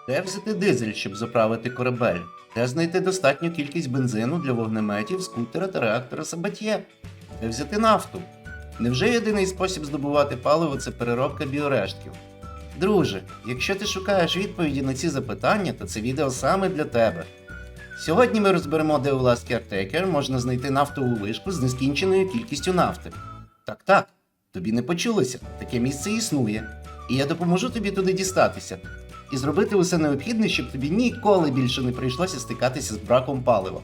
Де взяти дизель, щоб заправити корабель? Де знайти достатню кількість бензину для вогнеметів, скутера та реактора Сабатьє? Де взяти нафту? Невже єдиний спосіб здобувати паливо це переробка біорештків? Друже, якщо ти шукаєш відповіді на ці запитання, то це відео саме для тебе. Сьогодні ми розберемо, де у Last Caretaker можна знайти нафтову вишку з нескінченою кількістю нафти. Так, тобі не почулося, таке місце існує. І я допоможу тобі туди дістатися. І зробити усе необхідне, щоб тобі ніколи більше не прийшлося стикатися з браком палива.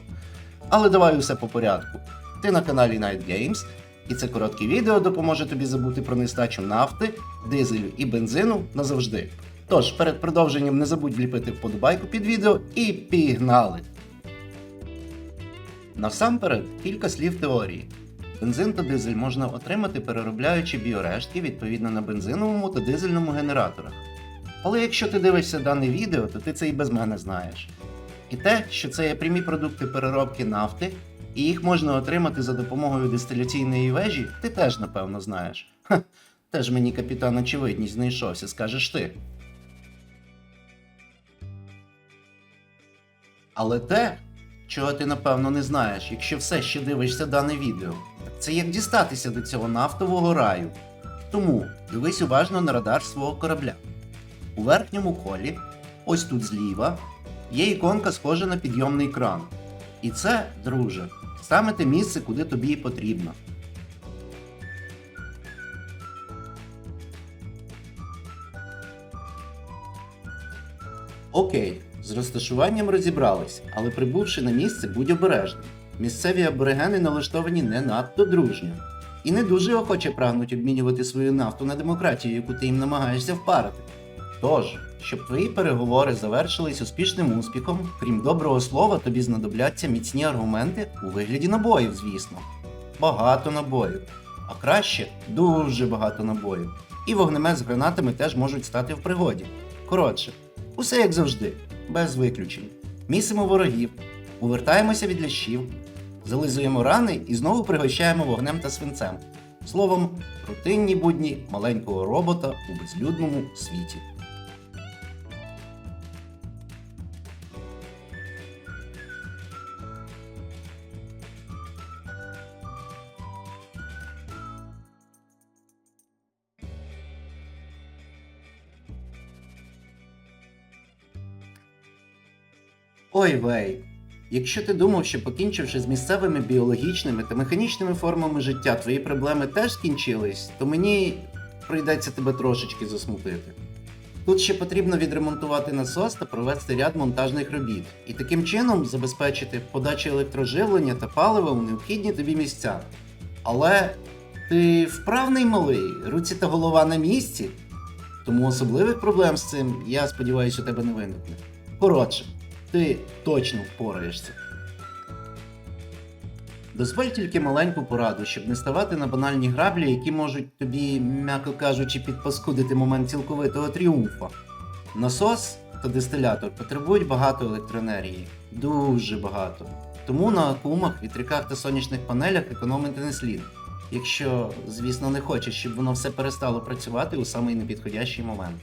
Але давай усе по порядку. Ти на каналі Night Games, і це коротке відео допоможе тобі забути про нестачу нафти, дизелю і бензину назавжди. Тож, перед продовженням не забудь вліпити вподобайку під відео і пігнали! Насамперед, кілька слів теорії. Бензин та дизель можна отримати, переробляючи біорештки відповідно на бензиновому та дизельному генераторах. Але якщо ти дивишся дане відео, то ти це і без мене знаєш. І те, що це є прямі продукти переробки нафти, і їх можна отримати за допомогою дистиляційної вежі, ти теж напевно знаєш. Теж мені капітан очевидність знайшовся, скажеш ти. Але те, чого ти напевно не знаєш, якщо все ще дивишся дане відео, це як дістатися до цього нафтового раю. Тому дивись уважно на радар свого корабля. У верхньому колі, ось тут зліва, є іконка, схожа на підйомний кран. І це, друже, саме те місце, куди тобі і потрібно. Окей, з розташуванням розібрались, але прибувши на місце, будь обережним. Місцеві аборигени налаштовані не надто дружньо. І не дуже охоче прагнуть обмінювати свою нафту на демократію, яку ти їм намагаєшся впарити. Тож, щоб твої переговори завершились успішним успіхом, крім доброго слова, тобі знадобляться міцні аргументи у вигляді набоїв, звісно. Багато набоїв. А краще дуже багато набоїв. І вогнемет з гранатами теж можуть стати в пригоді. Коротше, усе як завжди, без виключень. Місимо ворогів, увертаємося від лящів, зализуємо рани і знову пригощаємо вогнем та свинцем. Словом, рутинні будні маленького робота у безлюдному світі. Ой вей, якщо ти думав, що покінчивши з місцевими біологічними та механічними формами життя, твої проблеми теж скінчились, то мені прийдеться тебе трошечки засмутити. Тут ще потрібно відремонтувати насос та провести ряд монтажних робіт, і таким чином забезпечити подачу електроживлення та палива у необхідні тобі місця. Але ти вправний малий, руці та голова на місці, тому особливих проблем з цим, я сподіваюся, у тебе не виникне. Коротше, ти точно впораєшся. Дозволь тільки маленьку пораду, щоб не ставати на банальні граблі, які можуть тобі, м'яко кажучи, підпаскудити момент цілковитого тріумфа. Насос та дистилятор потребують багато електроенергії. Дуже багато. Тому на акумах, вітряках та сонячних панелях економити не слід. Якщо, звісно, не хочеш, щоб воно все перестало працювати у самий непідходящий момент.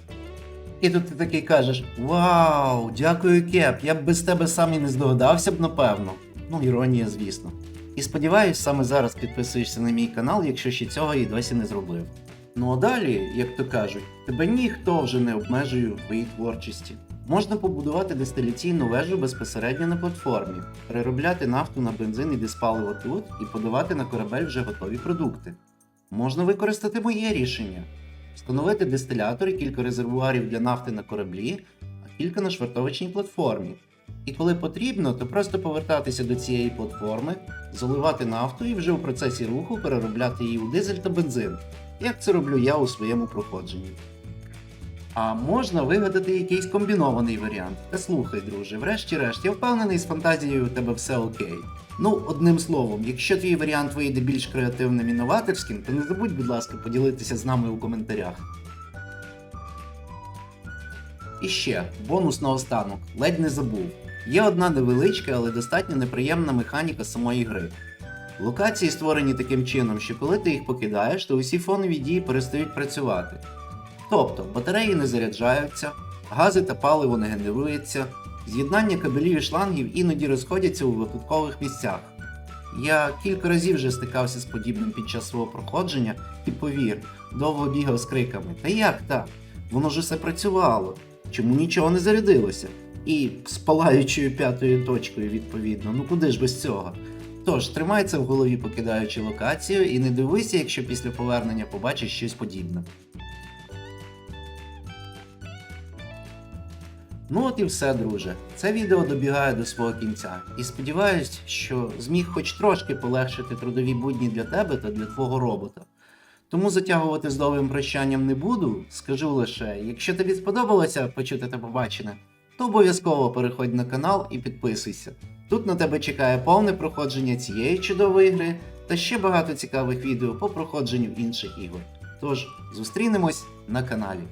І тут ти такий кажеш: «Вау, дякую, Кеп, я б без тебе сам і не здогадався б, напевно». Ну, іронія, звісно. І сподіваюсь, саме зараз підписуєшся на мій канал, якщо ще цього і досі не зробив. Ну а далі, як то кажуть, тебе ніхто вже не обмежує у твоїй творчості. Можна побудувати дистиляційну вежу безпосередньо на платформі, переробляти нафту на бензин і диспаливо тут і подавати на корабель вже готові продукти. Можна використати моє рішення. Встановити дистилятор і кілька резервуарів для нафти на кораблі, а кілька на швартовочній платформі. І коли потрібно, то просто повертатися до цієї платформи, заливати нафту і вже у процесі руху переробляти її у дизель та бензин, як це роблю я у своєму проходженні. А можна вигадати якийсь комбінований варіант. Та слухай, друже, врешті-решт, я впевнений, з фантазією у тебе все окей. Ну, одним словом, якщо твій варіант вийде більш креативним і новаторським, то не забудь, будь ласка, поділитися з нами у коментарях. І ще, бонус наостанок, ледь не забув. Є одна невеличка, але достатньо неприємна механіка самої гри. Локації створені таким чином, що коли ти їх покидаєш, то усі фонові дії перестають працювати. Тобто, батареї не заряджаються, Гази та паливо не генерується, з'єднання кабелів і шлангів іноді розходяться у випадкових місцях. Я кілька разів вже стикався з подібним під час свого проходження і повір, довго бігав з криками: «Та як так? Воно ж усе працювало! Чому нічого не зарядилося?» І з палаючою п'ятою точкою відповідно, ну куди ж без цього? Тож, тримай це в голові, покидаючи локацію, і не дивися, якщо після повернення побачиш щось подібне. Ну от і все, друже. Це відео добігає до свого кінця. І сподіваюсь, що зміг хоч трошки полегшити трудові будні для тебе та для твого робота. Тому затягувати з довгим прощанням не буду, скажу лише, якщо тобі сподобалося почути та побачене, то обов'язково переходь на канал і підписуйся. Тут на тебе чекає повне проходження цієї чудової гри та ще багато цікавих відео по проходженню інших ігор. Тож, зустрінемось на каналі.